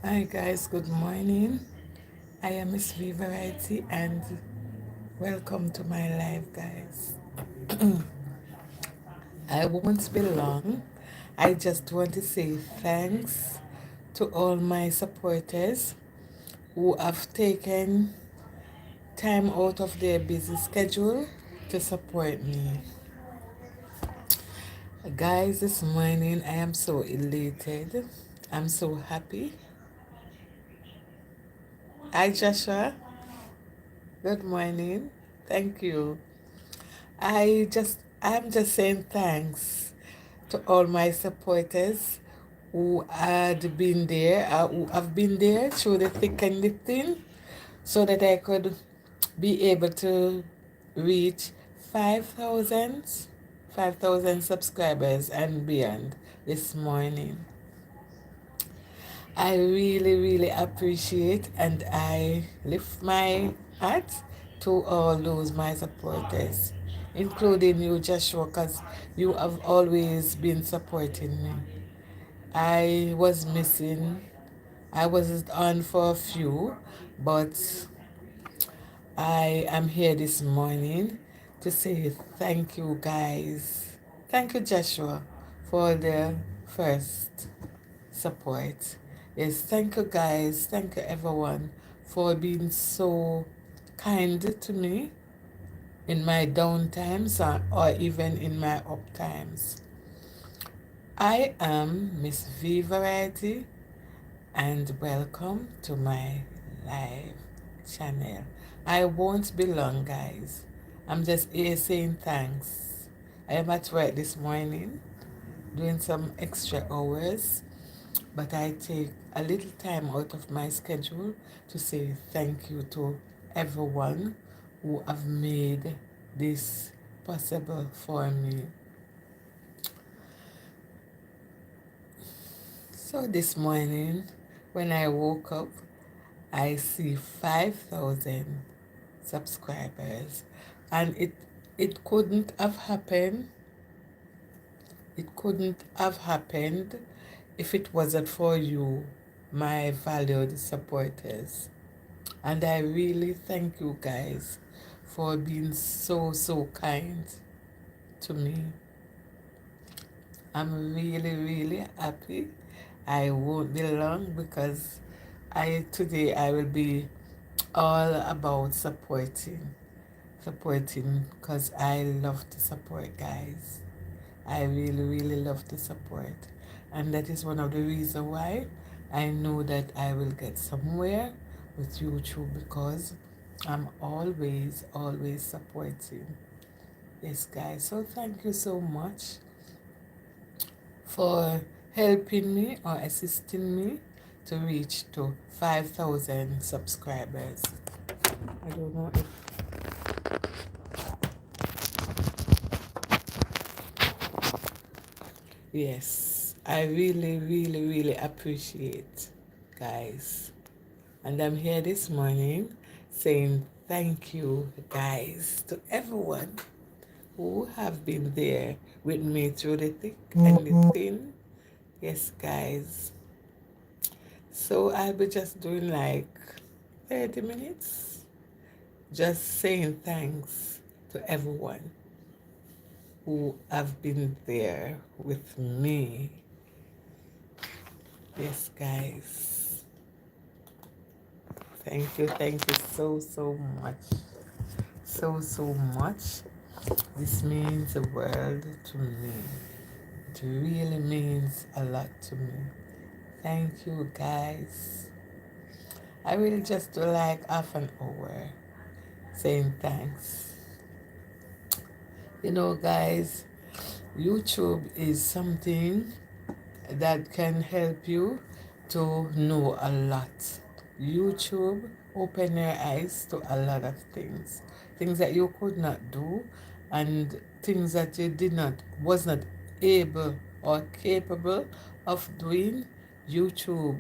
Hi guys, good morning. I am MissVeeVariety and welcome to my live guys. I won't be long. I just want to say thanks to all my supporters who have taken time out of their busy schedule to support me. Guys, this morning I am so elated. I'm so happy. Hi Joshua. Good morning. Thank you. I'm just saying thanks to all my supporters who had been there, who have been there through the thick and the thin, so that I could be able to reach 5,000, 5,000 subscribers and beyond this morning. I really, really appreciate and I lift my hat to all those my supporters, including you, Joshua, because you have always been supporting me. I was missing, I was on for a few, but I am here this morning to say thank you, guys. Thank you, Joshua, for the first support. Yes, thank you guys, thank you everyone for being so kind to me in my down times or even in my up times. I am Miss V Variety and welcome to my live channel. I won't be long guys. I'm just here saying thanks. I am at work this morning doing some extra hours, but I take a little time out of my schedule to say thank you to everyone who have made this possible for me. So this morning, when I woke up, I see 5,000 subscribers, and it couldn't have happened. It couldn't have happened if it wasn't for you, my valued supporters. And I really thank you guys for being so kind to me. I'm really happy. I won't be long because today I will be all about supporting because I love to support guys. I really love to support, and that is one of the reasons why I know that I will get somewhere with YouTube, because I'm always supporting. Yes guys, so thank you so much for helping me or assisting me to reach to 5,000 subscribers. I don't know if yes, I really appreciate guys. And I'm here this morning saying thank you guys to everyone who have been there with me through the thick and the thin. Yes guys. So I'll be just doing like 30 minutes just saying thanks to everyone who have been there with me. Yes guys. Thank you so much. So much. This means the world to me. It really means a lot to me. Thank you guys. I will just do like half an hour saying thanks. You know guys, YouTube is something that can help you to know a lot. YouTube open your eyes to a lot of things that you could not do, and things that you was not able or capable of doing. YouTube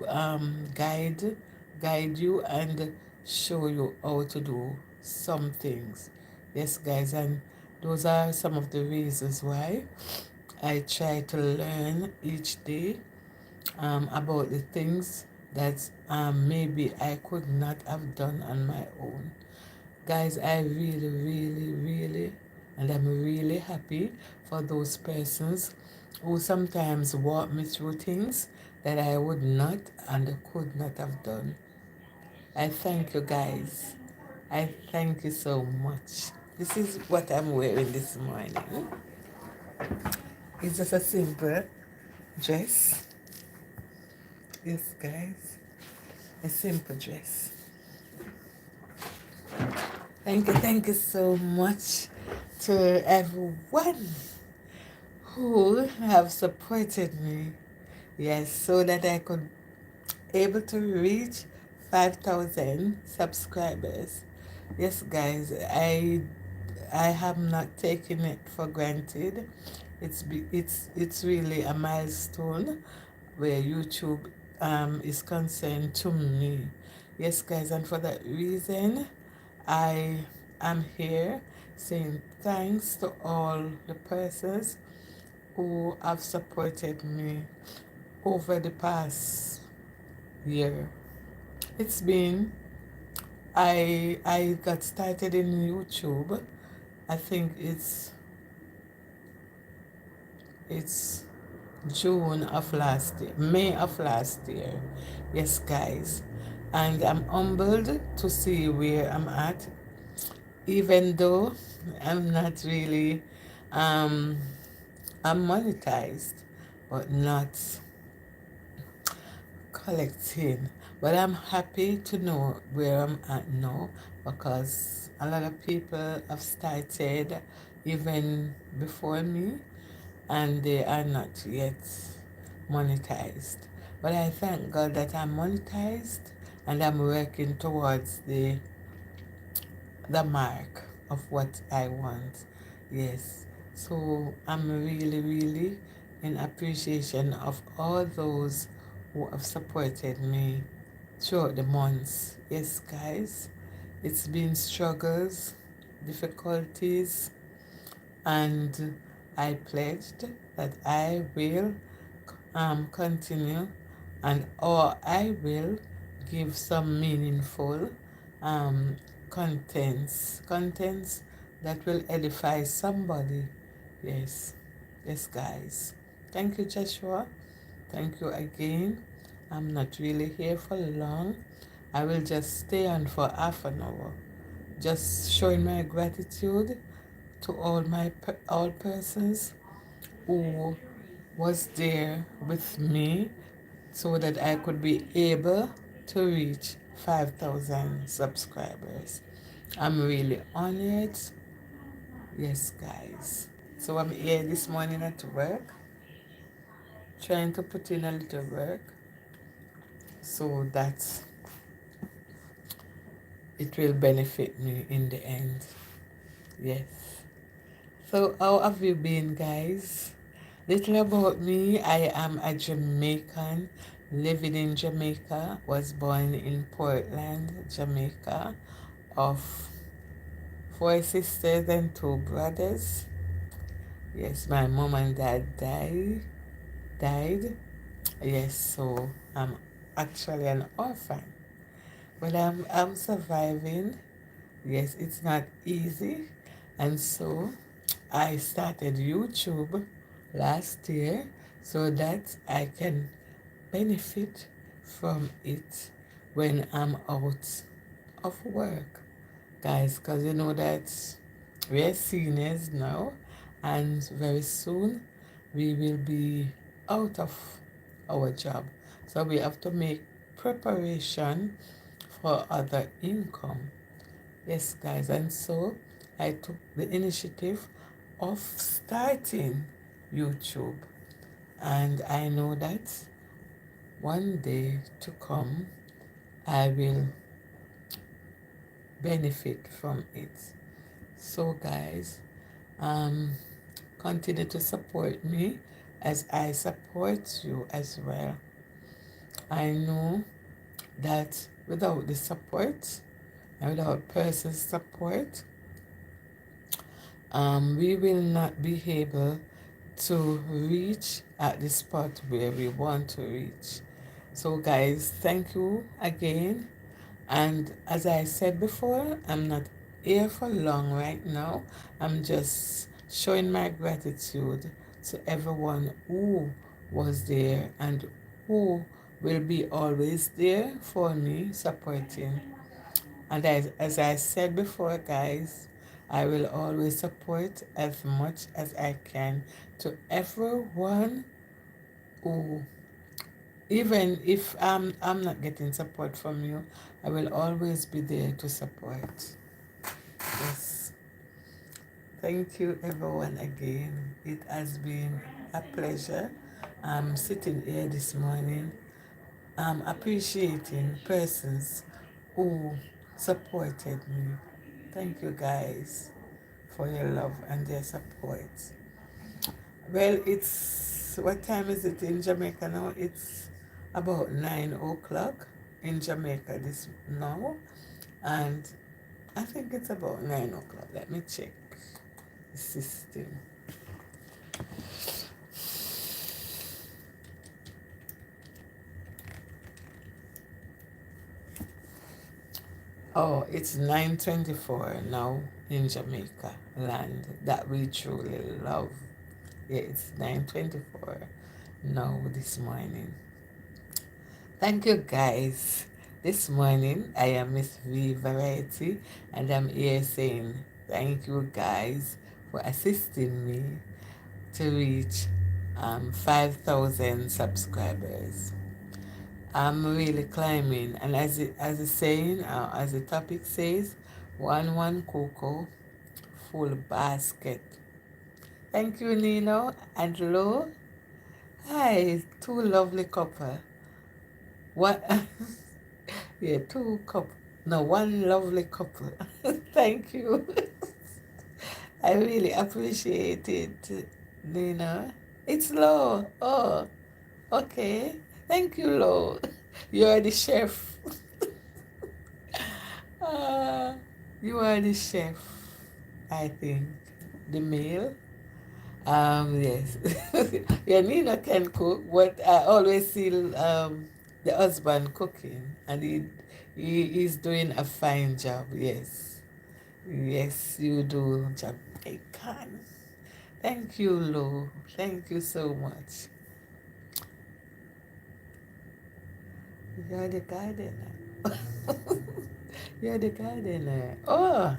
guide you and show you how to do some things. Yes guys, and those are some of the reasons why I try to learn each day about the things that maybe I could not have done on my own. Guys, I really, really, really, and I'm really happy for those persons who sometimes walk me through things that I would not and could not have done. I thank you guys. I thank you so much. This is what I'm wearing this morning. It's just a simple dress. Yes, guys. A simple dress. Thank you so much to everyone who have supported me. Yes, so that I could able to reach 5,000 subscribers. Yes, guys, I have not taken it for granted. It's really a milestone where YouTube is concerned to me. Yes, guys, and for that reason, I am here saying thanks to all the persons who have supported me over the past year. It's been I got started in YouTube. I think it's June of last year, May of last year. Yes, guys. And I'm humbled to see where I'm at, even though I'm not really, um, I'm monetized, but not collecting. But I'm happy to know where I'm at now because a lot of people have started even before me and they are not yet monetized. But I thank God that I'm monetized and I'm working towards the mark of what I want. Yes. So I'm really, really in appreciation of all those who have supported me throughout the months. Yes, guys. It's been struggles, difficulties, and I pledged that I will continue and or I will give some meaningful um, contents that will edify somebody. Yes, yes, guys. Thank you, Joshua. Thank you again. I'm not really here for long. I will just stay on for half an hour, just showing my gratitude to all persons who was there with me so that I could be able to reach 5,000 subscribers. I'm really honored. Yes, guys. So I'm here this morning at work, trying to put in a little work so that it will benefit me in the end. Yes. So how have you been, guys? Little about me, I am a Jamaican living in Jamaica, was born in Portland, Jamaica, of 4 sisters and 2 brothers. Yes, my mom and dad died. Yes, so I'm actually an orphan. But I'm surviving. Yes, it's not easy. And so I started YouTube last year so that I can benefit from it when I'm out of work. Guys, because you know that we're seniors now and very soon we will be out of our job. So we have to make preparation for other income. Yes, guys, and so I took the initiative of starting YouTube. And I know that one day to come, I will benefit from it. So, guys, um, continue to support me as I support you as well. I know that without the support and without person's support, we will not be able to reach at the spot where we want to reach. So guys, thank you again. And as I said before, I'm not here for long right now. I'm just showing my gratitude to everyone who was there and who will be always there for me, supporting. And as I said before, guys, I will always support as much as I can to everyone who, even if I'm not getting support from you, I will always be there to support. Yes. Thank you everyone again. It has been a pleasure. I'm sitting here this morning. I'm appreciating persons who supported me. Thank you guys for your love and your support. Well, it's, what time is it in Jamaica now? It's about 9 o'clock in Jamaica this now. And I think it's about 9 o'clock. Let me check the system. Oh, it's 9:24 now in Jamaica land that we truly love. Yeah, it's 9:24 now this morning. Thank you guys. This morning I am MissVeeVariety and I'm here saying thank you guys for assisting me to reach 5,000 subscribers. I'm really climbing, and as the saying, as the topic says, one cocoa, full basket. Thank you, Nino and Lo. Hi, two lovely couple. What? Yeah, two couple. No, one lovely couple. Thank you. I really appreciate it, Nina. It's Lo. Oh, okay. Thank you, Lo. You're the chef. Uh, you are the chef, I think. The meal. Yes. Yeah, Nina can cook, but I always see the husband cooking, and he is doing a fine job. Yes. Yes, you do, Jamaican. Thank you, Lo. Thank you so much. You're the gardener. You're the gardener. Oh,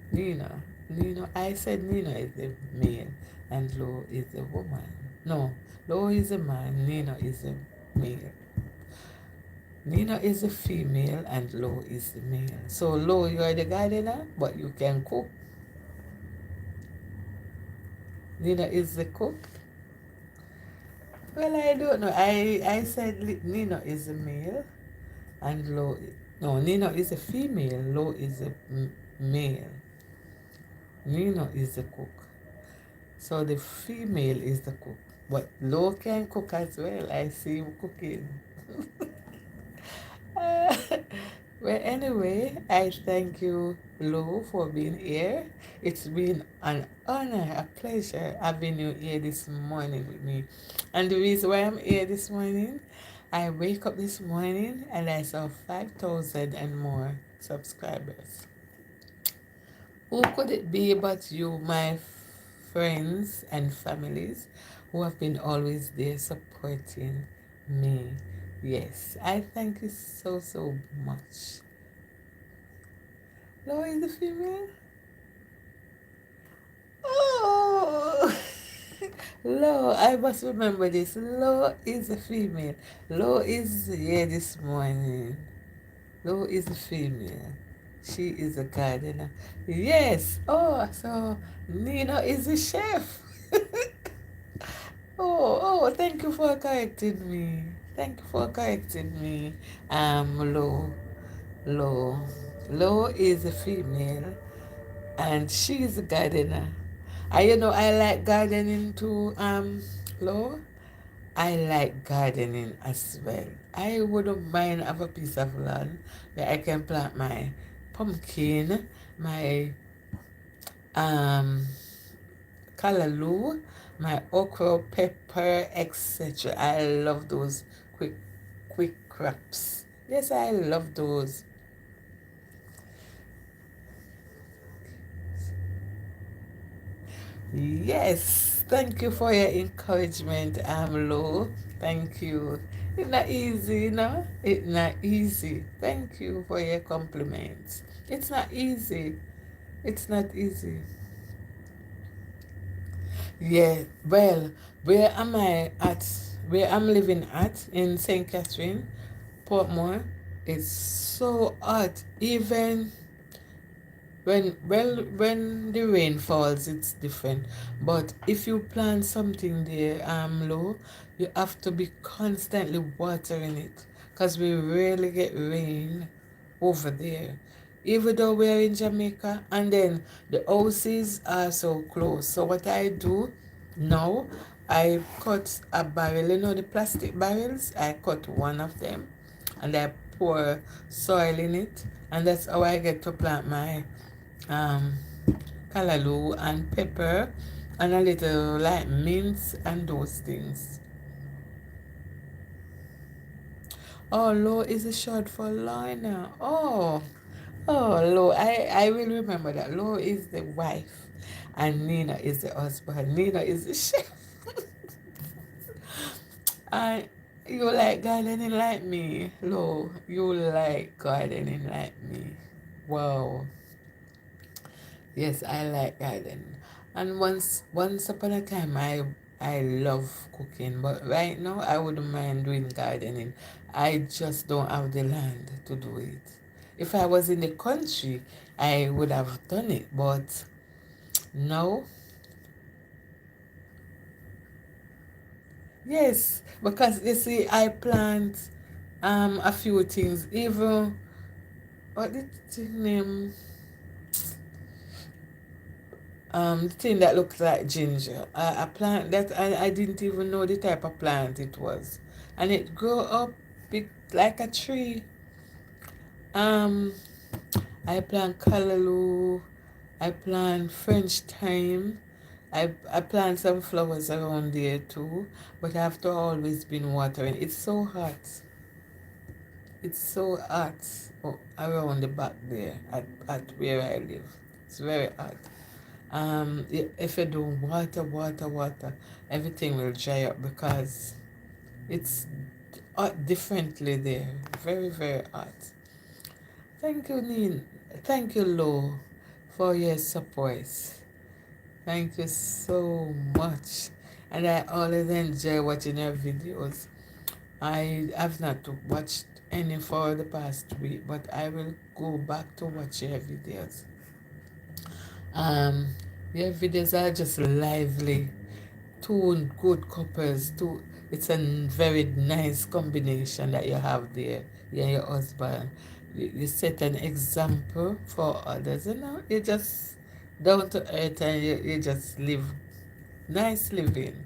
Nina. Nina. I said Nina is the male and Lo is the woman. No, Lo is a man, Nina is a male. Nina is a female and Lo is the male. So Lo, you are the gardener, but you can cook. Nina is the cook. Well, I don't know. I said Nina is a male and Lo. No, Nina is a female. Lo is a male. Nina is the cook. So the female is the cook. But Lo can cook as well. I see him cooking. Well, anyway, I thank you, Lo, for being here. It's been an honor, a pleasure having you here this morning with me. And the reason why I'm here this morning, I wake up this morning and I saw 5,000 and more subscribers. Who could it be but you, my friends and families, who have been always there supporting me? Yes, I thank you so, so much. Lo is the female? Oh! Lo, I must remember this. Lo is a female. Lo is here this morning. Lo is a female. She is a gardener. Yes. Oh, so Nina is a chef. Oh, thank you for correcting me. Thank you for correcting me. Lo. Lo. Lo is a female and she is a gardener. I like gardening too, Lo. I like gardening as well. I wouldn't mind have a piece of land where I can plant my pumpkin, my callaloo, my okra, pepper, etc. I love those quick, quick crops. Yes, I love those. Yes, thank you for your encouragement, Lo. Thank you. It's not easy, you know? It's not easy. Thank you for your compliments. It's not easy. It's not easy. Yeah, well, where am I at? Where I'm living at in St. Catherine, Portmore, it's so hot. Even when the rain falls, it's different. But if you plant something there, low, you have to be constantly watering it, because we rarely get rain over there. Even though we're in Jamaica, and then the houses are so close. So what I do now, I cut a barrel, you know, the plastic barrels. I cut one of them, and I pour soil in it, and that's how I get to plant my um, callaloo and pepper and a little like mint and those things. Oh, Lo is a short for Lorna. Oh, Lo, I will remember that. Lo is the wife and Nina is the husband. Nina is the chef. And you like gardening like me, Lo. You like gardening like me. Wow. Yes, I like gardening. And once upon a time I love cooking, but right now I wouldn't mind doing gardening. I just don't have the land to do it. If I was in the country, I would have done it, but no. Yes, because you see I plant a few things, even what the thing name the thing that looks like ginger. A plant that I didn't even know the type of plant it was. And it grew up big like a tree. Um, I plant callaloo, I plant French thyme, I plant some flowers around there too, but I have to always been watering. It's so hot. It's so hot around the back there at where I live. It's very hot. If you don't water, everything will dry up because it's hot differently there. Very, very hot. Thank you, Nin. Thank you, Lo, for your support. Thank you so much. And I always enjoy watching your videos. I have not watched any for the past week, but I will go back to watch your videos. Um, your videos are just lively. Two good couples. It's a very nice combination that you have there. You and your husband. You set an example for others. You know, you just down to earth and you just live nice living.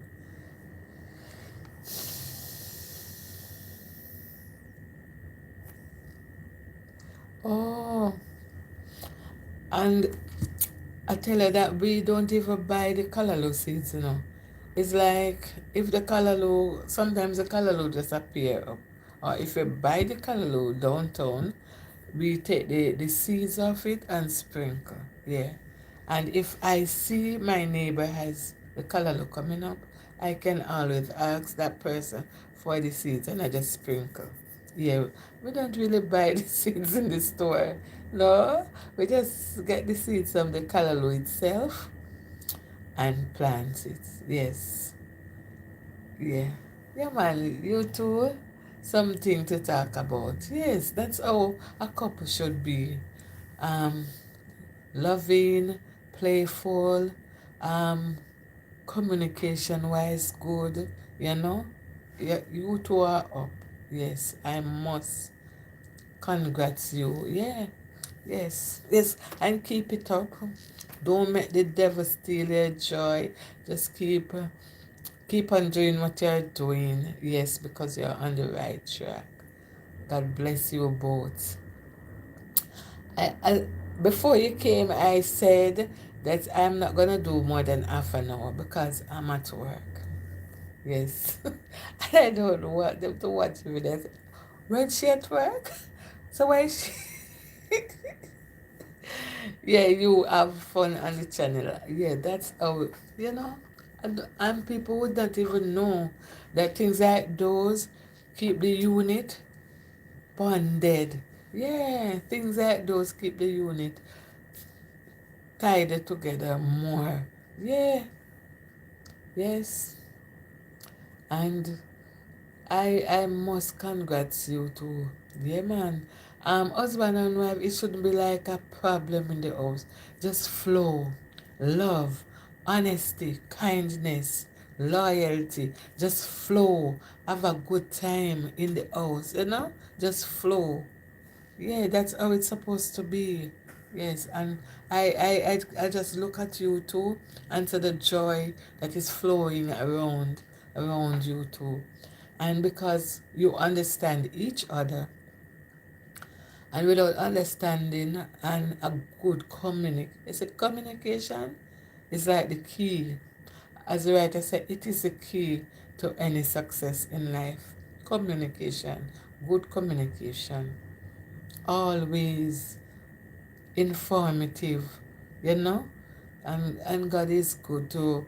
Oh, and I tell her that we don't even buy the callaloo seeds, you know. It's like if the callaloo, sometimes the callaloo just appear up. Or if you buy the callaloo downtown, we take the seeds of it and sprinkle. Yeah. And if I see my neighbor has the callaloo coming up, I can always ask that person for the seeds and I just sprinkle. Yeah, we don't really buy the seeds in the store. No, we just get the seeds from the callaloo itself and plant it. Yes. Yeah. Yeah, man, you too. Something to talk about. Yes, that's how a couple should be. Um, Loving, playful, um, communication wise good, you know. Yeah, you two are up. Yes, I must congrats you. Yeah. Yes, yes, and keep it up. Don't make the devil steal your joy. Just keep on doing what you're doing. Yes, because you're on the right track. God bless you both. I before you came, I said that I'm not gonna do more than half an hour because I'm at work. Yes. And I don't want them to watch me. They say, when she at work? So why is she? Yeah, you have fun on the channel. Yeah, that's how, you know, and people would not even know that things like those keep the unit bonded. Yeah, things like those keep the unit tied together more. Yeah, yes. And I must congrats you too. Yeah, man. Husband and wife, it shouldn't be like a problem in the house. Just flow, love, honesty, kindness, loyalty. Just flow. Have a good time in the house, you know? Just flow. Yeah, that's how it's supposed to be. Yes, and I just look at you too and see the joy that is flowing around you too. And because you understand each other, and without understanding and a good communication is like the key. As the writer said, it is the key to any success in life. Communication, good communication, always informative, you know, and God is good to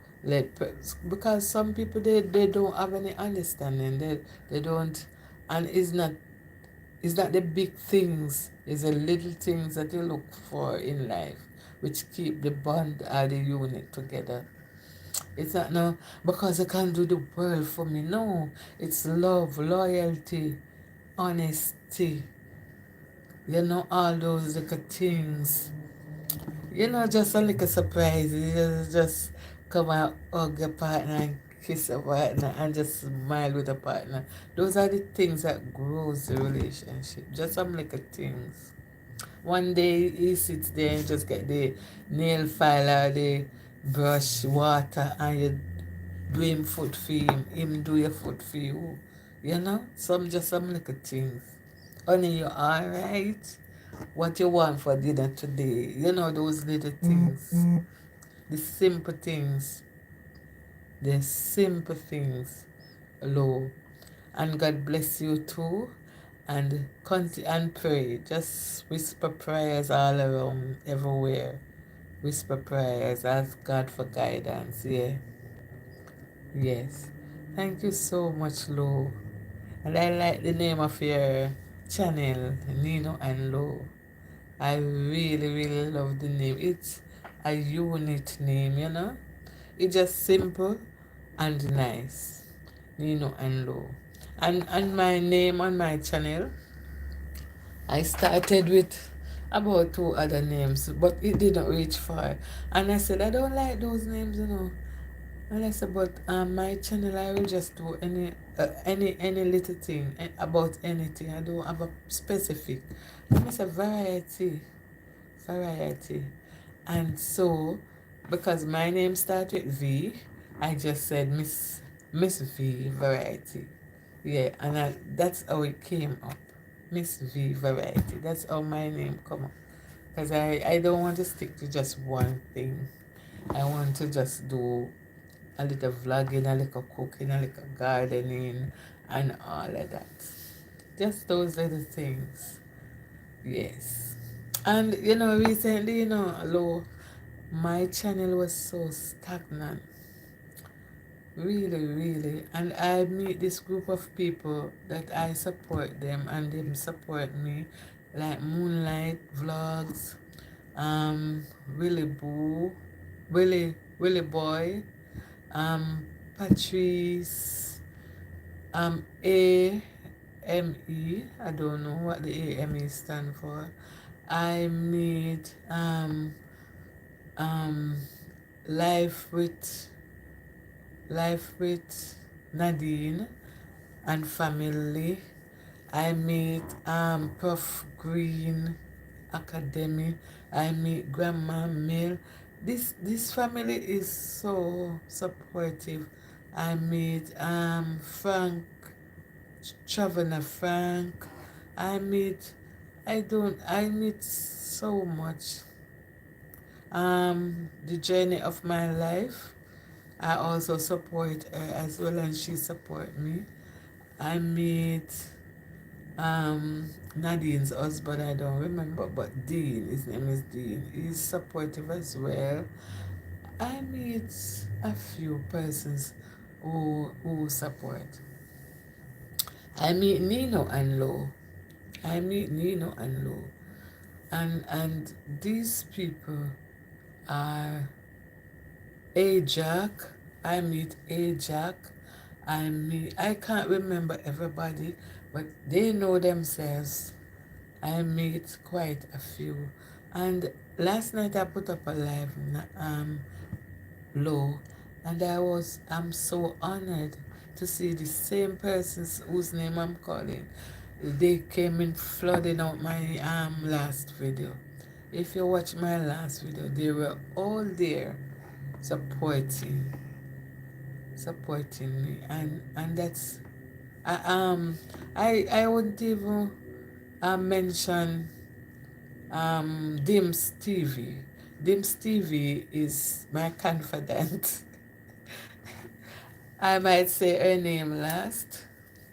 because some people they don't have any understanding. They don't, and it's not the big things, it's the little things that you look for in life which keep the bond or the unit together. It's not no because I can do the world for me. No, it's love, loyalty, honesty, you know, all those little things. You know, just a little surprise. You just come out, hug your partner and kiss your partner and just smile with a partner. Those are the things that grows the relationship. Just some little things. One day he sits there and just get the nail filer, the brush, water, and you do him foot for him do your foot for you. You know? Some little things. Honey, you alright? What you want for dinner today? You know, those little things. The simple things. The simple things. Lord. And God bless you too. And continue and pray. Just whisper prayers all around, everywhere. Whisper prayers. Ask God for guidance. Yeah. Yes. Thank you so much, Lo. And I like the name of your channel, Nino and Lo. I really, really love the name. It's a unique name, you know? It's just simple and nice. Nino and Lo. And my name on my channel, I started with about two other names, but it didn't reach far. And I said, I don't like those names, you know. And I said, but my channel, I will just do any little thing about anything. I don't have a specific. And I said, variety. And so, because my name starts with V, I just said Miss V Variety. Yeah, and that's how it came up. Miss V Variety. That's how my name come up. Because I don't want to stick to just one thing. I want to just do a little vlogging, a little cooking, a little gardening, and all of that. Just those little things. Yes. And you know, recently, you know, my channel was so stagnant. Really, really. And I meet this group of people that I support them and them support me. Like Moonlight Vlogs, Willie Boo, Willie Boy, Patrice, AME. I don't know what the AME stand for. I meet um life with life with Nadine and family. I meet Prof Green Academy. I meet Grandma Mill. This family is so supportive. I meet Frank Chavana Frank. I meet so much. The journey of my life. I also support her as well, and she support me. I meet Nadine's husband, I don't remember, but Dean, his name is Dean. He's supportive as well. I meet a few persons who support. I meet Nino and Lo. I meet Nino and Lo. And these people are Ajak. I meet Ajak. I can't remember everybody, but they know themselves. I meet quite a few. And last night I put up a live low, and I'm so honored to see the same persons whose name I'm calling. They came in flooding out my last video. If you watch my last video, they were all there supporting supporting me, and that's I I wouldn't even mention Dim's TV. Dim's TV is my confidant. I might say her name last,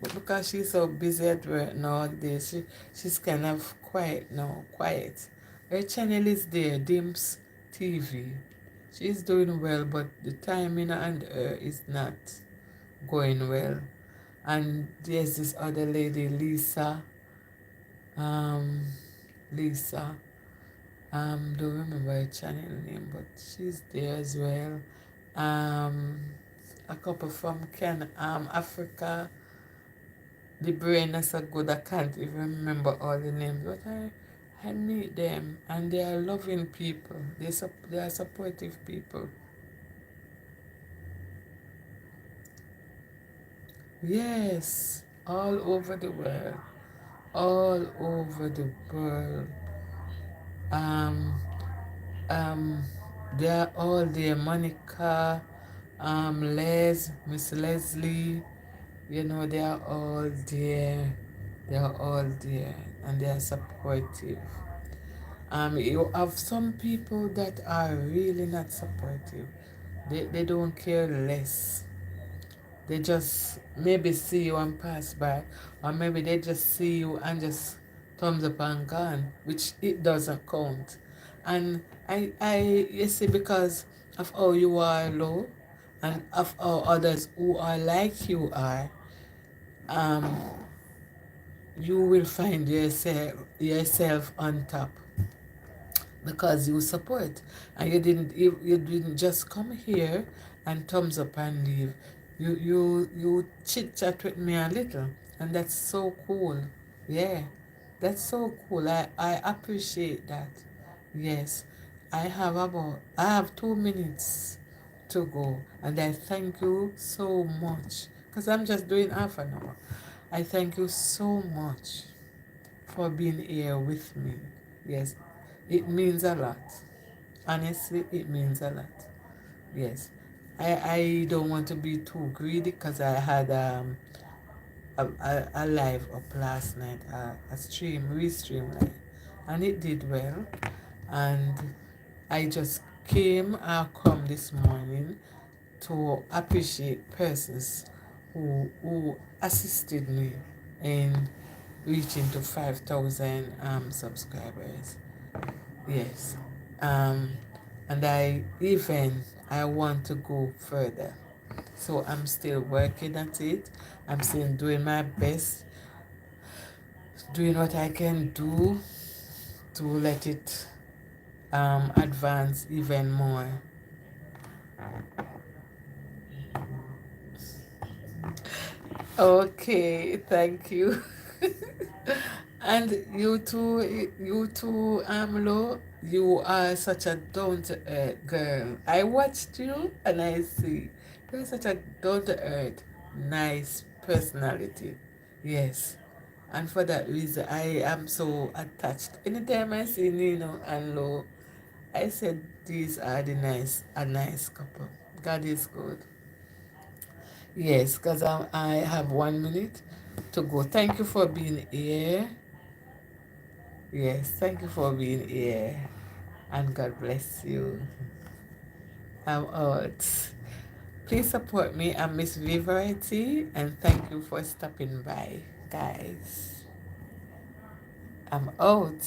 but because she's so busy at work nowadays, she's kind of quiet now, quiet. Her channel is there, Dim's TV. She's doing well, but the timing and her is not going well. And there's this other lady, Lisa. Um, Lisa. Don't remember her channel name, but she's there as well. Um, a couple from Africa. The brain is so good I can't even remember all the names, but I meet them and they are loving people. They are supportive people. Yes, all over the world, all over the world. Um, um, they are all there. Monica, Miss Leslie, they are all there. They are all there and they are supportive. You have some people that are really not supportive. They don't care less. They just maybe see you and pass by, or maybe they just see you and just thumbs up and gone, which it doesn't count. And you see, because of how you are low, and of how others who are like you are, um, you will find yourself on top because you support, and you didn't just come here and thumbs up and leave. You chit chat with me a little, and that's so cool. Yeah, that's so cool. I appreciate that. Yes, I have 2 minutes to go, and I thank you so much because I'm just doing half an hour. I thank you so much for being here with me. Yes, it means a lot. Honestly, it means a lot. Yes. I don't want to be too greedy because I had a live up last night, a restream live, and it did well. And I just come this morning to appreciate persons who assisted me in reaching to 5,000 subscribers. Yes. Um, and I want to go further. So I'm still working at it. I'm still doing my best, doing what I can do to let it advance even more. Okay, thank you. And you too, Lo, you are such a down-to-earth girl. I watched you and I see you're such a down-to-earth, nice personality. Yes. And for that reason, I am so attached. Anytime I see Nino and Lo, I said these are a nice couple. God is good. Yes, because I have 1 minute to go. Thank you for being here. Yes, thank you for being here. And God bless you. I'm out. Please support me at MissVeeVariety, and thank you for stopping by, guys. I'm out.